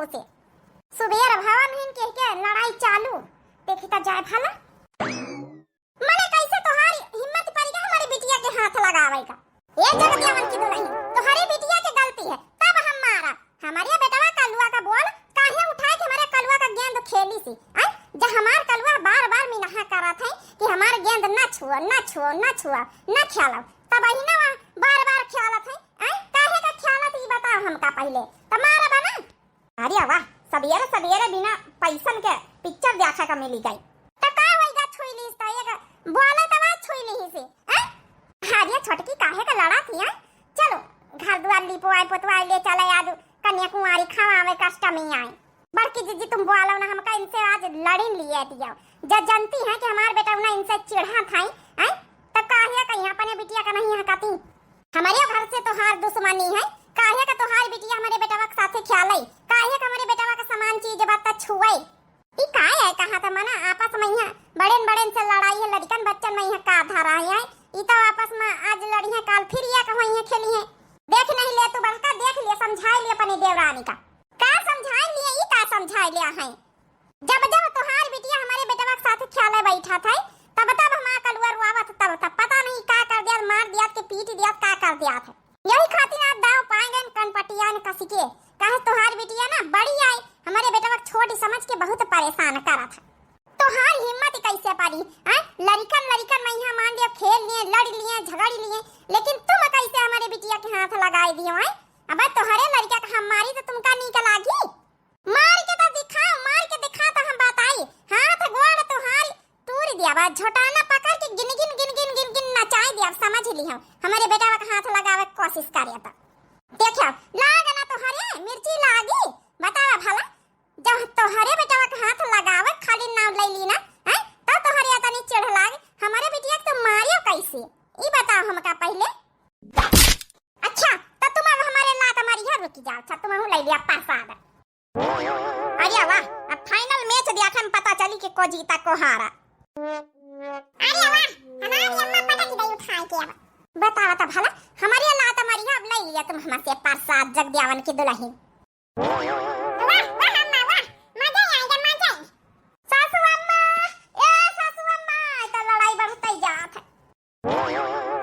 हो से सुबेर भवन हिन के लड़ाई चालू देखी ता जाए भला मने कैसे तोहारी हिम्मत पड़ी का हमारी बिटिया के हाथ लगावे का ये जगदियावन की दुल्हन तोहारी बिटिया की गलती है तब हम मारा हमारे बेटवा कलुआ का बोल काहे उठाए के हमारे कलुआ का गेंद खेली सी जब हमार कलुआ बार-बार मिनहा करा था कि हमार गेंद ना छुआ ना छुआ ना छुआ ना खेलो तब ही ना बार-बार खेला था काहे का खेला थी बताओ हमका पहले तुम्हारा बना अरे वाह सबेरे सबेरे बिना पैसन के पिक्चर देखा का मिली गई तो का होइगा छुई लीस तो ये बोला तो बात छुई ली से हारिया छोटकी काहे का लड़ा थी चलो घर द्वार लिपवाए पोतवाए ले चले आज कन्याकुमारी खावावे कष्टमी आए बड़की जीजी तुम बोलो ना हमका इनसे आज लड़िन लिए दिया जब जानती है कि हमार बेटा ना इनसे चिढ़ा था तब काहे का यहाँ अपने बिटिया का नहीं हकाती हमारे घर से तो हार दुश्मनी है काहे का तोहार बिटिया हमारे बेटवा के साथे खेलाई काहे का हमारे बेटवा का सामान चीज बात छुआई ई काय है कहा था मना आपस में यहाँ बड़े से लड़ाई है लड़कन बच्चन में यहाँ का धारा है ई तो आपस में आज लड़ी है काल फिर या कहो यहाँ खेली है देख नहीं ले तू बड़का देख ले समझाई ले अपनी देवरानी का समझाई लिए ई का समझाई लिया है जब जब तोहार बिटिया हमारे बेटवा के साथे खेले बैठा था तब हमारा कलुआ रुआवत तब पता नहीं का कर दिया मार दिया के पीट दिया का कर दिया था यही खातिर आप दाव पाएंगे कनपटिया ने कसी के कहे तोहार बिटिया ना बड़ी आई हमारे बेटवा छोटी समझ के बहुत परेशान करा था तोहार हिम्मत कैसे पारी लड़कन में यहाँ मान लिया खेल लिए लड़ लिए झगड़ लिए लेकिन तुम कैसे हमारे बिटिया के हाथ लगाए दियो है अब तोहरे लड़का का हमारी तो तुमका निकल आगी मार के दिखा तो हम बताई हाथ गोड़ तोहारी तूर दिया बा झोटाना पकड़ के गिन नचाई दिया समझ ली हम हमारे बेटा का हाथ लगावे कोशिश करिया था देखियो लाग ना तोहरे मिर्ची लागी बतावा भला जब तोहरे बेटा का हाथ लगावे खाली नाम ले ली ना तब तोहरे तनी चिढ़ लाग हमारे बिटिया तो मारियो कैसे ई बताओ हमका पहले अच्छा तब तुम अब हमारे लात मारी है रुक जाओ अच्छा तुम ले लिया प्रसाद अरे वाह अब फाइनल मैच देखा में पता चली कि को जीता को हारा अरे वाह हमारी अम्मा पटक गई उठा के अब बताओ तो भला हमारी लात मारी है अब ले लिया तुम हमसे प्रसाद जगदियावन की दुल्हन वाह वाह अम्मा वाह मजा आएगा मजा सासू अम्मा तो लड़ाई बढ़ती जात है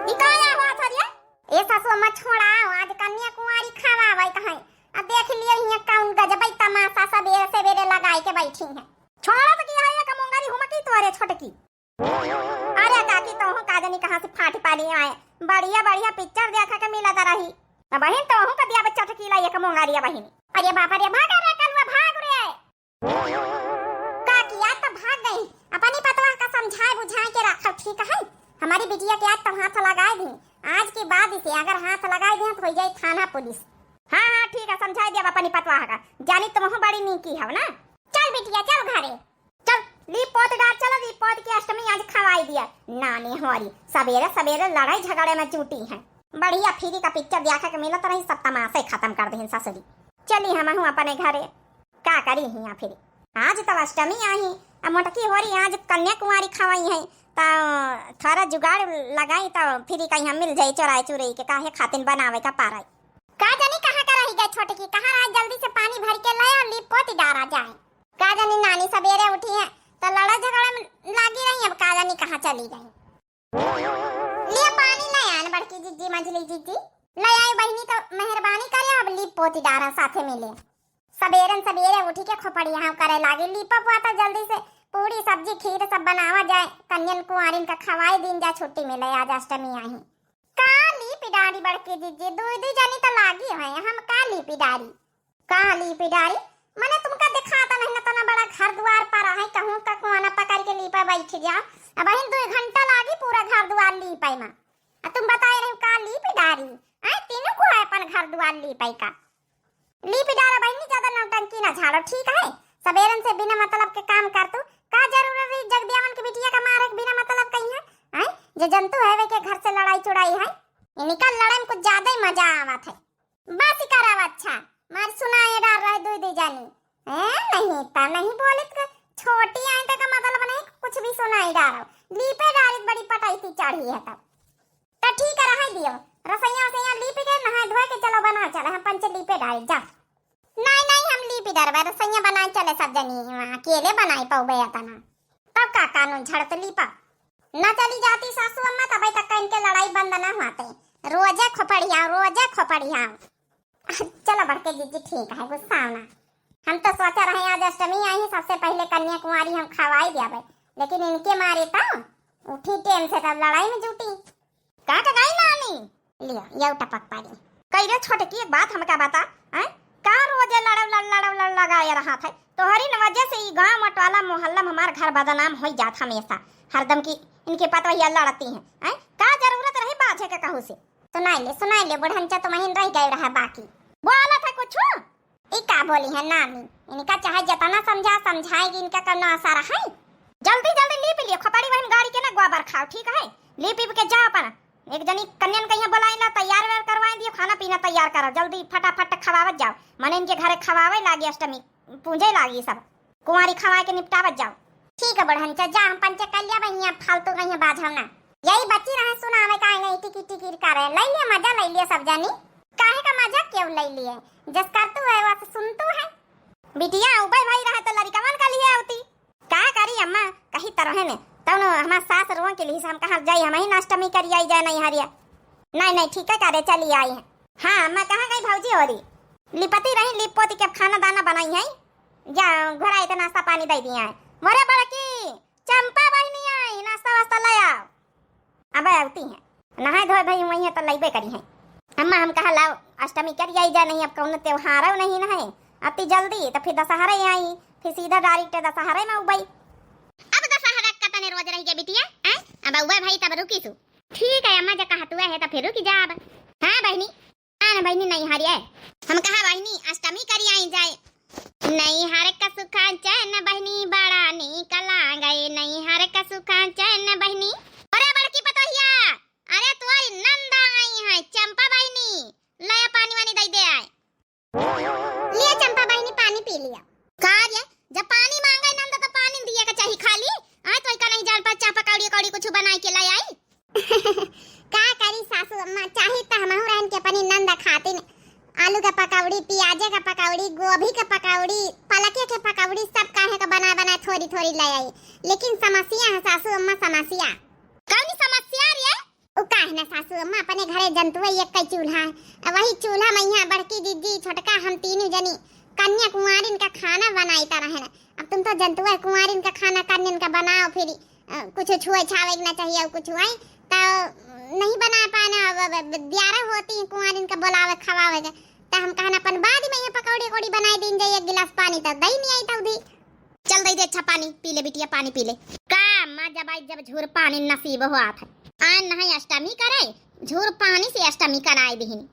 निकाया हुआ था ये सासू अम्मा छोड़ाओ आज कन्याकुमारी खावावे कहां अब देख लिए हिया कौन गजब तमाशा सबेरे सबेरे लगाई के बैठी है छोड़ा तो किया है कमोंगारी हुमकी तोरे छोटकी अरे काकी तो हो काजनी कहां से फाट पाली आए बढ़िया पिक्चर देखा के मिला ता रही अब बहन तो हो कदिया बच्चा ठकी लाई कमोंगारी बहन अरे बाप रे भाग रे कलवा भाग रे काकी या तो भाग गई अपनी पतवा का समझाए बुझाए के रखा ठीक है हमारी बिटिया के आज तो हाथ लगाए दी आज के बाद इसे अगर हाथ लगाए दे तो हो जाए थाना पुलिस हाँ ठीक है समझा दिया अपनी पतवा का जानी तुम हो बड़ी नीकी है ना चल बिटिया चल घरे चल लीपोत डाल चलो लीपोत की अष्टमी आज खवाई दिया नानी हमारी सवेरे सवेरे लड़ाई झगड़े में जुटी है बढ़िया फ्री का पिक्चर देखा के मिला तो नहीं सब तमाशे खत्म कर दे ससुरी चली हम हूँ अपने घरे का करी हिया फिर आज तो अष्टमी आई अब मोटकी हो रही आज कन्याकुमारी खवाई है तो थोड़ा जुगाड़ लगाई तो फिर कहीं मिल जाये चोराई चुराई के काहे खातिन बनावे का पाराई का जानी कहां का रही गई छोटकी कहां आज जल्दी से पानी भर के लाए और लिपोती डारा जाए का जानी नानी सवेरे उठी है तो लड़ा झगड़ा में लागी रही अब का जानी कहां चली गई ले पानी ले आन बड़की जीजी मंजली जीजी ले आई बहनी तो मेहरबानी करे अब लिपोती डारा साथे मिले सवेरे उठी के खोपड़ी यहां करे लागी लिपा पाता जल्दी से पूरी सब्जी खीर सब बनावा जाए कन्यन कुंवारिन का खवाई दिन जा छुट्टी मिले आज अष्टमी आई काली पिडारी बड़की जीजी दूधी जानी तो लागी है हम काली पिडारी मने तुमका दिखाता नहीं ना तना बड़ा घर द्वार पर है कहूं का कुआना पकड़ के लीपा बैठ जा अब इन 2 घंटा लागी पूरा घर द्वार लीपाई में तुम बताए रहे काली पिडारी तीनों को है अपन घर द्वार लीपाई का पिडारा बहनी ज्यादा नौटंकी ना झाड़ो ठीक है सवेरन से बिना मतलब के काम कर तू का जरूरत है जगदियावन की बिटिया का मारे बिना मतलब कहीं है जो जंतु है वे के घर से लड़ाई चुड़ाई है निकल लड़े में कुछ ज्यादा ही मजा आवत है बस करावा अच्छा मार सुनाए डाल रहे दूधी जानी नहीं बोले छोटी आई का मतलब नहीं कुछ भी सुनाई डालो लीपे डाली बड़ी पटाई थी चढ़ी है तब तो ठीक है रह दियो रसैया से लीपे के नहा धोए के चलो बना चले हम पंच लीपे डाल जा नहीं हम लीपे की डरवा रसैया बनाए चले सब जनी वहाँ अकेले बनाई पाऊबे तना तब का कानून झड़तली पा न चली जाती सासू अम्मा तब तक इनके लड़ाई बंद न होते रोजे खोपड़िया चलो बढ़के जीजी ठीक है गुस्सा ना हम तो सोचा रहे आज अष्टमी आई है सबसे पहले कन्या कुमारी हम खवाई दिया लेकिन इनके मारे तो उठी टेम से तब लड़ाई में जुटी का गई नानी लिया ये टपक पाड़ी कई रे छोटे की एक बात हम क्या बता हैं का रोजे लड़ लगाया रहा था तोहरी न वजह से ई गांव मटवाला मोहल्ला में हमार घर बदनाम हो जात हमेशा हरदम की इनके पता ये लड़ती हैं का जरूरत रही बात है का कहू से सुनाई ले बुढ़ंचा तो महीन रह गए रहा बाकी बोला था कुछ ई का बोली है नानी इनका चाहे जतना समझाएगी इनका करना आसारा है जल्दी लीप लियो खपड़ी वही गाड़ी के ना गोबर खाओ ठीक है लीप के जा अपन एक जनी कन्या कहीं बुलाइला तैयार वेर करवाई दियो खाना पीना तैयार करो जल्दी फटाफट खवावत जाओ मने इनके घरे खवावे लागी अष्टमी पूंजे लागी सब कुंवारी खवा के निपटावत जाओ ठीक है बढ़न जा हम पंच कर लिया भैया फालतू कहीं बाझवना यही बच्ची रहे सुनावे का नहीं टिकी करे ले लिए मजा ले लिए सब जानी काहे का मजा क्यों ले लिए जस करतू है वह सुनतू है बिटिया उबे भाई रहे तो लड़का मन का लिए आती का करी अम्मा कहीं तरह ने तब हमार सास रों के लिए हम कहाँ जाई हम ही अष्टमी करी आई जाए नहीं हरिया नहीं ठीक है करे चली आई है हाँ मैं कहाँ गई भौजी हो रही लिपती रही लिप पोती के खाना दाना बनाई है जा घर आई तो नाश्ता पानी दे दिया है मोरे बड़की चंपा बहनी आई नाश्ता वास्ता ले आओ अब आती है नहाए धोए भाई वही है तो लईबे करी है अम्मा हम कहा लाओ अष्टमी करी आई जा नहीं अब कौन त्योहार नहीं ना है अति जल्दी तो फिर दशहरा आई फिर सीधा डायरेक्ट दशहरा में उबई अब दशहरा का तने रोज रही के बिटिया अब उबे भाई तब रुकी सु ठीक है अम्मा जा कहा तू है तो फिर रुकी जा अब हां बहनी ना बहनी नहीं हरिए हम कहा बहनी अष्टमी करी आई जाए नहीं हर का सुखा चैन बहनी बड़ा निकला गए नहीं हर का सुखा चैन बहनी अरे बड़की पतोहिया अरे तुम्हारी नंदा आई है चंपा बहनी ले पानी वानी दे दे आए लिया चंपा बहनी पानी पी लिया कार्य जब पानी मांगे नंदा तो पानी दिया का चाहिए खाली तो का नहीं जान पर चापा कौड़ी कुछ बनाए के लाई आई का करी सासू अम्मा चाहे तो हम रहन के अपनी नंदा खाते आलू का पकौड़ी प्याज का पकौड़ी गोभी का पकौड़ी पलके के पकौड़ी सब काहे का बना थोड़ी ले आई लेकिन समस्या है सासू अम्मा समस्या कौन समस्या रे ओ काहे ना सासू अम्मा अपने घरे जंतु एक कई चूल्हा है वही चूल्हा में यहाँ बड़की दीदी छोटका हम तीनों जनी कन्या कुंवारिन का खाना बनाईता रहे अब तुम तो जंतु है कुंवारिन का खाना कन्या का बनाओ फिर कुछ छुए छावे ना चाहिए कुछ आई तो नहीं बना पाना ब्यारा होती है कुंवारिन का बुलावे खवावे तो हम कहना अपन बाद में ये पकौड़ी कोड़ी बनाई दिन जाए एक गिलास पानी तो दही नहीं आई तो चल दे अच्छा पानी पी ले बिटिया पानी पी ले का मां जब झूर पानी नसीब हुआ था आन नहीं अष्टमी करे झूर पानी से अष्टमी कराए दीन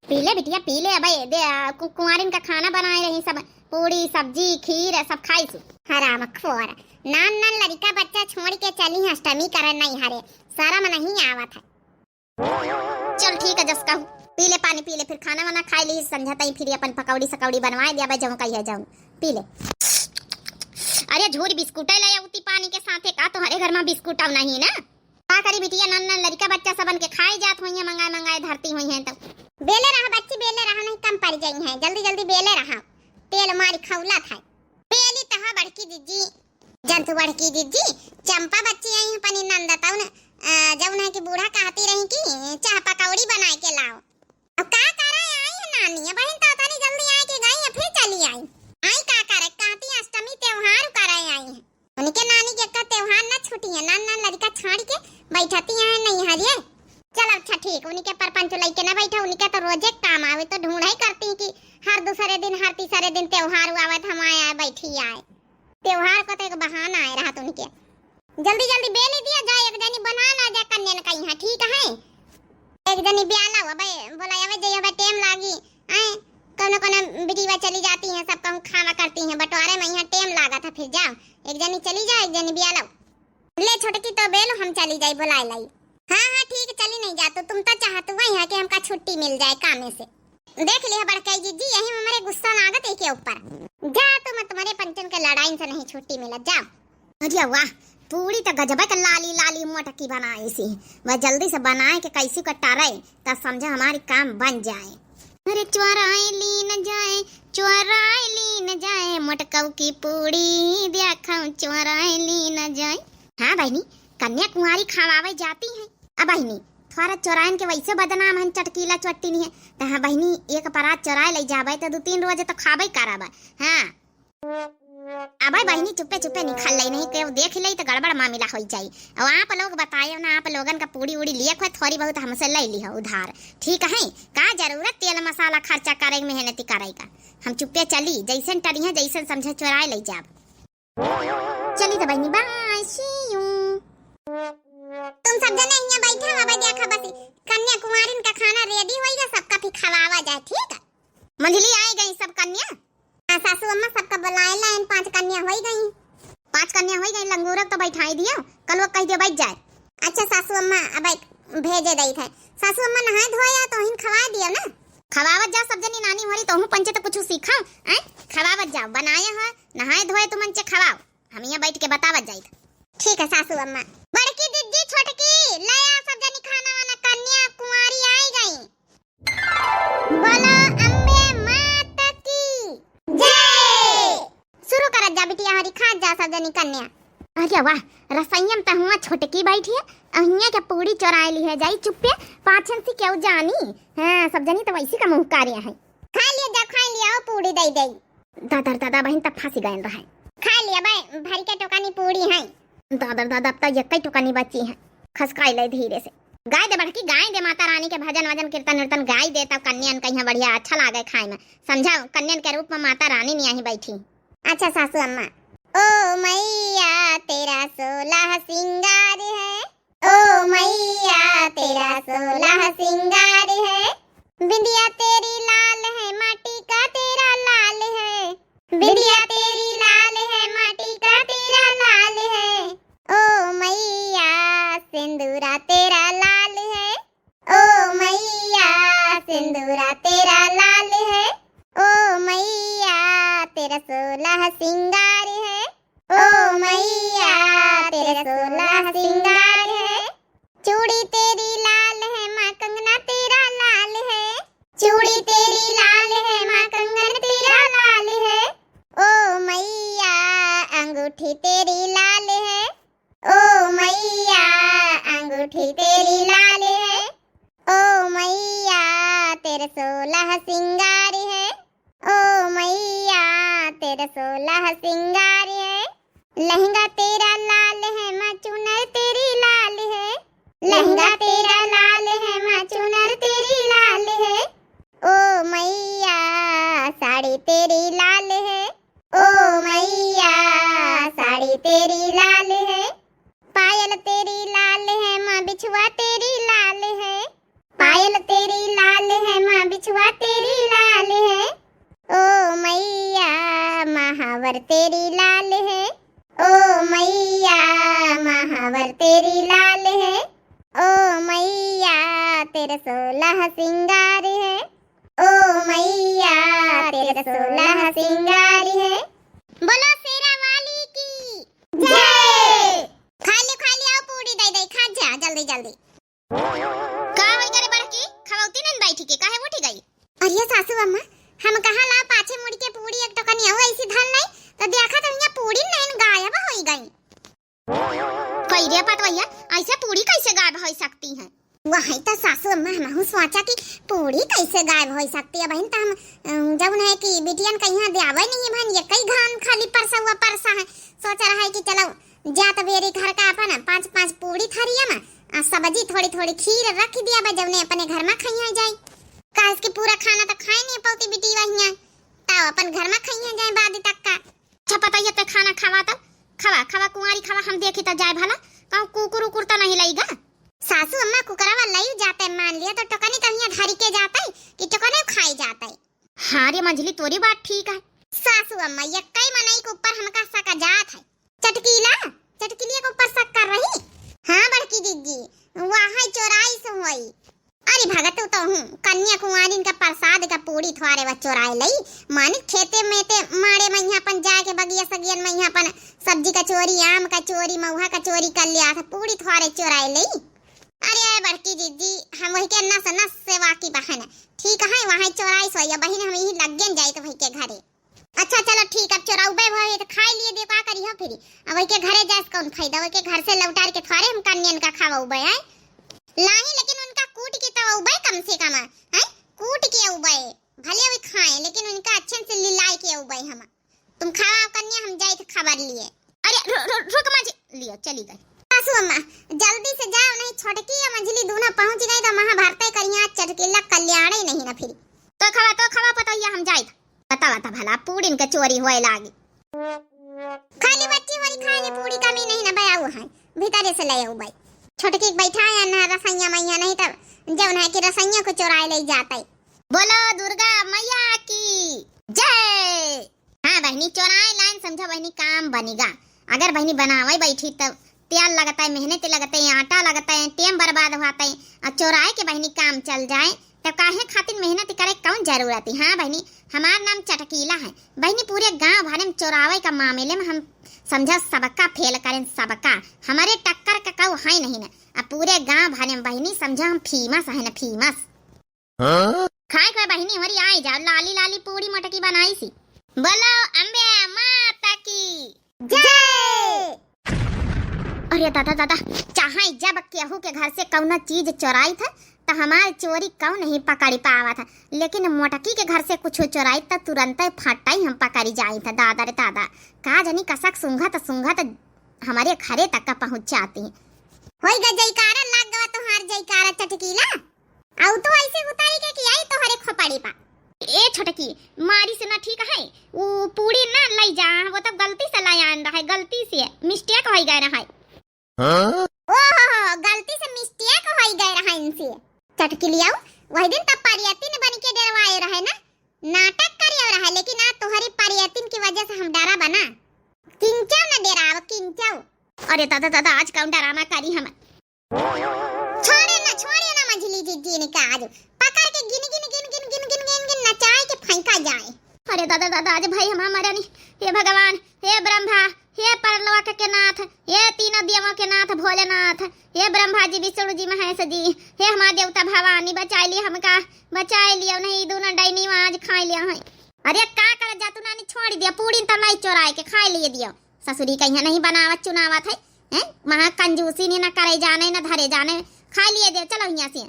पी ले बिटिया पी ले अब दे कुंवारिन का खाना बनाए रही सब पूरी सब्जी खीर सब खाई सु हराम खोर नान लड़का बच्चा छोड़ के चली अष्टमी करे नहीं हरे शर्म नहीं आवत है चल ठीक है जस कहूं पी ले पानी पी ले फिर खाना वाना खा ली समझाता ही फिर अपन पकौड़ी सकौड़ी बनवाए दिया भाई जाऊं कहिया जाऊं पी ले अरे झूर बिस्कुट ले आउती पानी के साथे का तो हरे घर में बिस्कुट आव नहीं ना का करी बिटिया नन्ना लड़का बच्चा सबन के खाए जात होइया मंगाए धरती होई हैं तब बेले रहा बच्ची बेले रहा नहीं कम पड़ जाई है जल्दी बेले रहा तेल मारी खौला था बेली तहा बड़की दीदी जंतु बड़की दीदी चंपा बच्ची आई है पनी नंदा ताऊ ने जब ना कि बूढ़ा कहती रही कि चाह पकौड़ी बनाए के लाओ अब का करे आई है नानी बहन तो तनी जल्दी आए के गई है फिर चली आई का करे कहती अष्टमी त्योहार करे आई है उनके नानी के का त्योहार ना छूटी है नान लड़का छाड़ के बैठती है नहीं हरिए चल अच्छा ठीक उनके परपंच लेके ना बैठा उनके तो रोजे काम आवे तो ढूंढाई करती कि हर दूसरे दिन हर तीसरे दिन त्योहार आवे हम आए बैठी आए त्योहार को तो एक बहाना आए रहा उनके जल्दी बेली दिया जाए एक जनी बना ना जा कन्या न कहीं है ठीक है एक जनी ब्याला हुआ भाई बोला यावे जय भाई टाइम लागी आए कोना बिटिया चली जाती हैं सब कहूं खावा करती हैं बटवारे में यहाँ टाइम लागा था फिर जाओ एक जनी चली जाए एक जनी ब्याला ले छोटकी तो बेलो हम चली जाए बुलाए लाई हाँ ठीक चली नहीं जा तो तुम तो चाहते वही है कि हमका छुट्टी मिल जाए काम से देख लिया बड़काई जी यही में मेरे गुस्सा लागत है के ऊपर जा तुम तुम्हारे पंचन के लड़ाई से नहीं छुट्टी मिला जाओ अरे वाह पूरी तो गजब का लाली मोटकी बनाई सी वह जल्दी से बनाए के कैसी कटारे तब समझा हमारी काम बन जाए अरे चोराई ली न जाए, चोराई ली न जाए, मटकव की पूड़ी देखा चोराई ली न जाए। हाँ बहनी, कन्या कुंवारी खवावे जाती है। अब बहनी थोड़ा चोराइन के वैसे बदनाम है, चटकीला चट्टी नहीं है तो हाँ बहनी एक परात चोराए ले जाबे तो 2-3 रोज तो खाबे कराबे। हाँ अब बहनी चुप्पे चुप्पे निकाल ले, नहीं के देख ले तो गड़बड़ मामला हो जाई। और आप लोग बताए ना, आप लोगन का पूड़ी उड़ी लिए कोई थोड़ी बहुत हमसे ले ली है उधार, ठीक है? का जरूरत तेल मसाला खर्चा करे मेहनती करे का। हम चुप्पे चली, जैसे टरिया जैसे समझे चोराए ले जाब। चली तो बहनी, बाय सी यू। तुम सब जने यहाँ बैठे हो, अब देखा बस कन्या कुमारिन का खाना रेडी होएगा, सबका फिर खवावा जाए, ठीक है? मंझली आई गई सब कन्या, सासू अम्मा सबका बुलाए लाइन, 5 कन्या हो गई। 5 कन्या हो गई, लंगूरक तो बैठाई दियो, कल वो कह दियो बैठ जाए। अच्छा सासू अम्मा अब भेजे दई थे। सासू अम्मा नहाए धोया तो हिन खवा दियो ना, खवावत जाओ सब जनी नानी होरी तो हूं पंचे तो कुछ सीखा हैं, खवावत जाओ, बनाए हो नहाए धोए तुम मंचे खवाओ, हम यहाँ बैठ के बतावत जाई। ठीक है सासू अम्मा। बड़की दीदी छोटकी ले आ सब जनी खाना वाना, कन्या कुंवारी आई गई। बोलो अम्बे माता की जय। शुरू कर जा बिटिया हरी, खा जा सब जनी कन्या। अरे वाह, रसोईयम त हुआ छोटकी बैठी है, अहिया के पूड़ी चोराए ली है, जाई चुप्पे पाछन से क्यों जानी। हां सब जनी तो वैसी का मुंह कार्य है। खा लिया जा, खा लिया पूड़ी दई दई। दादा बहन तब फांसी गए रहे। खा लिया भाई, भर के टोकानी पूड़ी है। दादा अब तक यक्कई टोकानी बची है, खसकाई ले धीरे से। गाय दे बड़की, गाय दे, माता रानी के भजन वजन कीर्तन कीर्तन गाय दे, तब कन्यान कहीं बढ़िया अच्छा लागे खाए में, समझाओ? कन्यान के रूप में माता रानी नहीं आई बैठी। अच्छा सासू अम्मा। ओ मैया तेरा 16 सिंगार है, ओ मैया तेरा 16 सिंगार है, बिंदिया तेरी लाल है माटी का तेरा लाल है, बिंदिया तेरी लाल है माटी का तेरा लाल है, ओ मैया सिंदूरा तेरा लाल है, ओ मैया सिंदूरा तेरा लाल है, ओ मैया तेरा 16 सिंगार है, ओ मैया तेरा 16 सिंगार है, चूड़ी तेरी लाल है माँ कंगना तेरा लाल है, चूड़ी तेरी लाल है माँ कंगन तेरा लाल है, ओ मैया अंगूठी तेरी लाल है, ओ मैया अंगूठी तेरी लाल है, ओ मैया तेरे 16 सिंगार है, ओ मैया तेरे 16 सिंगार है, लहंगा तेरा लाल है माँ चुनर तेरी लाल है, लहंगा तेरा लाल है माँ चुनर तेरी लाल है, ओ मैया साड़ी तेरी लाल है, ओ मैया साड़ी तेरी लाल है, पायल तेरी लाल है माँ बिछुआ तेरी लाल है, पायल तेरी लाल है माँ बिछुआ तेरी लाल है, ओ मैया महावर तेरी लाल है, ओ मैया महावर तेरी लाल है, ओ मैया तेरे 16 सिंगार है, ओ मैया तेरे 16 सिंगार है। बोलो शेरा वाली की जय। खा ले आओ पूड़ी दे दे, खा जा जल्दी जल्दी। का होई करे बड़की, खवाउती नन बैठी के काहे उठी गई? अरे सासू अम्मा, हम कहा ला पाछे मुड़ के पूड़ी एक टोकनी आओ, ऐसी धन नहीं तो देखा तो यहाँ पूड़ी नैन गायब होई गई। कई रे पतवैया, ऐसे पूड़ी कैसे गायब हो सकती है? वही तो सासू अम्मा हम सोचा कि पूड़ी कैसे गायब हो सकती है। बहन तो हम जब है कि बिटियन कहीं देवे नहीं बहन, ये कई घान खाली परसा हुआ परसा है, सोचा रहा है कि चलो जा तो बेरी घर का अपन 5-5 पूड़ी थरिया में सब्जी थोड़ी थोड़ी खीर रख दिया बा, जब ने अपने घर में खाई जाए, काहे कि पूरा खाना तो खाए नहीं पाती बिटी वहिया, तो अपन घर में खाई जाए बाद तक का। अच्छा पता ये तो खाना खावा तो खवा कुंवारी खवा, हम देखे तो जाए भला कहूं कुकुर उकुर तो नहीं लगेगा। सासू अम्मा कुकरवा लई जाते, मान लिया तो टोकनी तो यहाँ धरी के जाता है कि टोकने खाई जाता है। हाँ रे मंजली तोरी बात ठीक है। सासू अम्मा ये कई मनई के ऊपर हमका सका जात है, चटकीलिया के ऊपर शक कर रही। हाँ बड़की दीदी वहाँ चोराई से हुई। अरे भगत तो हूँ कन्या कुंवारी का प्रसाद का पूड़ी थोड़े व चोराए लई, मानिक खेते में ते माड़े में यहाँ अपन जाके बगिया सगियन में यहाँ अपन सब्जी का चोरी, आम का चोरी, महुआ का चोरी कर लिया था, पूड़ी थोड़े चोराए लई। अरे बड़की दीदी हम वही के नस नस से वाकी बहन ठीक है वहां चोराई सोया बहिन हम यही लग गन जाए तो भाई के घरे। अच्छा चलो ठीक अब चोराउबे भई तो खाई लिए दे का करी हो फिर अब के घरे जास कौन फायदा हो के घर से लौटार के थारे हम कन्यन का खावाउबे है लाही लेकिन उनका कूट के तवाउबे कम से कम है कूट के उबे भले वे खाए लेकिन उनका अच्छे से लिलाई के उबे हम तुम खावा कन्या हम जाए तो खबर लिए। अरे रुक मां लियो चली गई सासू अम्मा जल्दी से जाओ नहीं छोटकी या मंझली दोनों पहुंच गई तो महाभारत करिया चटकेला कल्याण ही नहीं ना फिर तो खवा पता हम जाए बता भला पूड़ी इनके चोरी होए लागी खाली बच्ची वाली खाए पूड़ी कमी नहीं ना बयाऊ है भीतर से ले आऊ भाई छोटकी बैठा है ना रसैया मैया नहीं तब जब है कि रसैया को चुराए ले जाता है। बोलो दुर्गा मैया की जय। हाँ बहनी चुराए लाइन समझो बहनी काम बनेगा अगर बहनी बनावे बैठी तब तेल लगता है मेहनत लगता है आटा लगता है टाइम बर्बाद होता है और चुराए के बहनी काम चल जाए तो काहे खातिर मेहनत करे कौन जरूरत है। हाँ बहनी हमार नाम चटकीला है बहनी पूरे गांव भर में चोरावे का मामले में हम समझा सबका फेल करें सबका हमारे टक्कर का कौ है नहीं ना अब पूरे गांव भर में बहनी समझा हम फेमस है ना फेमस। खाए खाए बहनी हमारी आई जाओ लाली लाली पूरी मटकी बनाई सी बोलो अम्बे माता की जय। अरे दादा चाहे जब केहू के घर से कौन चीज चोराई था तो हमार चोरी कौन नहीं पकड़ी पावा था लेकिन मोटकी के घर से कुछ चोराई तो तुरंत फटाई हम पकड़ी जाई था दादा रे दादा का जानी कसक सुंघत हमारे घरे तक का पहुंच जाती है। होई ग जयकारा लग गवा तोहार जयकारा चटकीला आउ तो ऐसे उतारी के कि आई तोहरे खोपड़ी पा ए छोटकी मारी से ना ठीक है वो पूरी ना ले जा वो तो गलती से लाई आन रहा है गलती से मिस्टेक हो गया रहा है। ओहो गलती से मिस्टेक हो गया रहा इनसे चटकी लियाओ वही दिन तब पारियतिन बन के डरवाए रहे ना नाटक करे रहा लेकिन आज तुम्हारी पारियतिन की वजह से हम डरा बना किंचा न डराव किंचा। अरे दादा आज कौन डरामा करी हम छोड़े ना मझली जी ने का आज पकड़ के गिन नचाए के फेंका जाए। अरे दादा आज भाई हम मरा नहीं हे भगवान हे ब्रह्मा हे परलोक के नाथ हे तीनों देवों के नाथ भोलेनाथ हे ब्रह्मा जी विष्णु जी महेश जी हे हमार देवता भवानी बचाई लिया हमका बचाई लिया नहीं दोनों डाइनी आज खा लिया है। अरे का कर जा तू नानी छोड़ दिया पूरी तो नहीं चोराए के खा लिए दियो ससुरी कहीं नहीं बनावत चुनावत है हैं महा कंजूसी नहीं ना करे जाने ना धरे जाने खा लिए दे चलो यहां से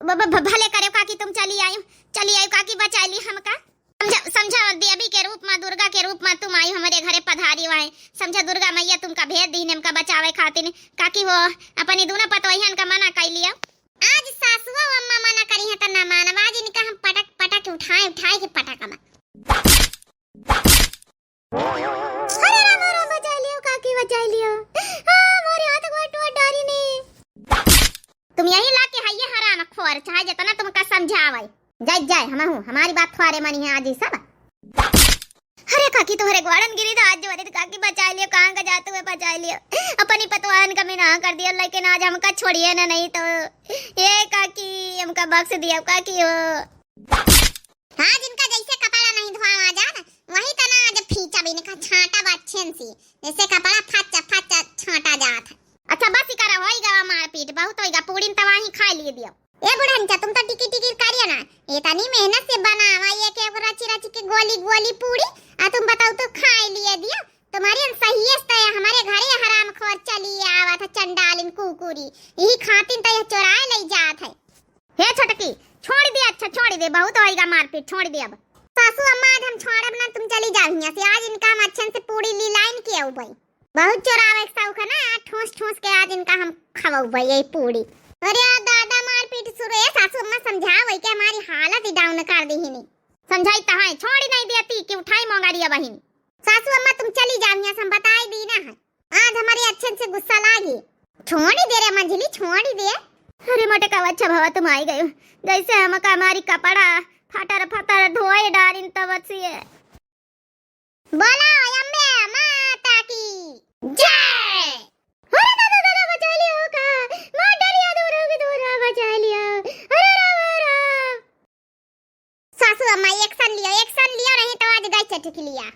भले करे काकी तुम चली आयो काकी बचा ली हमका समझा देवी के रूप में दुर्गा के रूप में तुम आई हमारे घरे पधारी हुआ है समझा दुर्गा मैया तुमका भेज दी हमका बचावे खातिर काकी हो अपनी दोनों पतोहियन का मना कर लिया आज सासुआ अम्मा मना करी है त ना मानव आज इनका हम पटक उठाए के पटक में अरे राम बचा लियो काकी बचा लियो हमारे हाथ को डारी ने तुम यही लाके हइये हराम खोर चाहे जितना तुमका समझावे जाए हमारी बात थोड़े मनी है आज ही सब। अरे काकी तोहरे ग्वाड़न गिरी तो आज जो काकी बचा लियो कहां का जाते हुए बचा लियो अपनी पतवान का मिना कर दिया लेकिन आज हमका छोड़िए ना नहीं तो ये काकी हमका बख्श दिया काकी हो। हां जिनका जैसे कपड़ा नहीं धोआ जा ना वही तना आज फीचा भी का छांटा बाछन सी जैसे कपड़ा फच्चा छांटा जात। अच्छा बस ही करा होई गा मारपीट बहुत होईगा पूरी तवाही खा लिए दियो ए बुढ़ानचा तुम तो टिकी करिए ना ये तनी मेहनत से बनावा ये के रची के गोली पूरी आ तुम बताओ तो खा लिए दिया तुम्हारी सही है हमारे घरे हराम खोर चली आवा था चंडालिन कुकुरी यही खातिन तो ये चोराए ले जात है। हे छोटकी छोड़ दे अच्छा छोड़ दे बहुत होएगा मारपीट छोड़ दे अब सासू अम्मा आज हम छोड़ब ना तुम चली जाओ यहां से आज इनका हम अच्छे से पूरी ली लाइन किया भाई बहुत चोरावे के शौक है ना ठूस के आज इनका हम खवाऊ भाई ये पूरी। अरे दादा मारपीट शुरू है सासू अम्मा समझाओ वही के हमारी हालत ही डाउन कर दी ही नहीं समझाई तो है छोड़ी नहीं देती कि उठाई मोंगारिया बहन सासू अम्मा तुम चली जाओ यहाँ से हम बताई दी ना है आज हमारी अच्छे से गुस्सा लागी छोड़ी दे रे मंझली छोड़ी दे। अरे मोटे का अच्छा भवा तुम आई गए जैसे हम का हमारी कपड़ा फटर धोए डारिन तब से बोला अम्बे माता की जय। अरे दादा बचा लिया का मार डालिया दूर बचा लिया। अरे राम सासू अम्मा एक्शन लिया नहीं तो आज गई चटक लिया।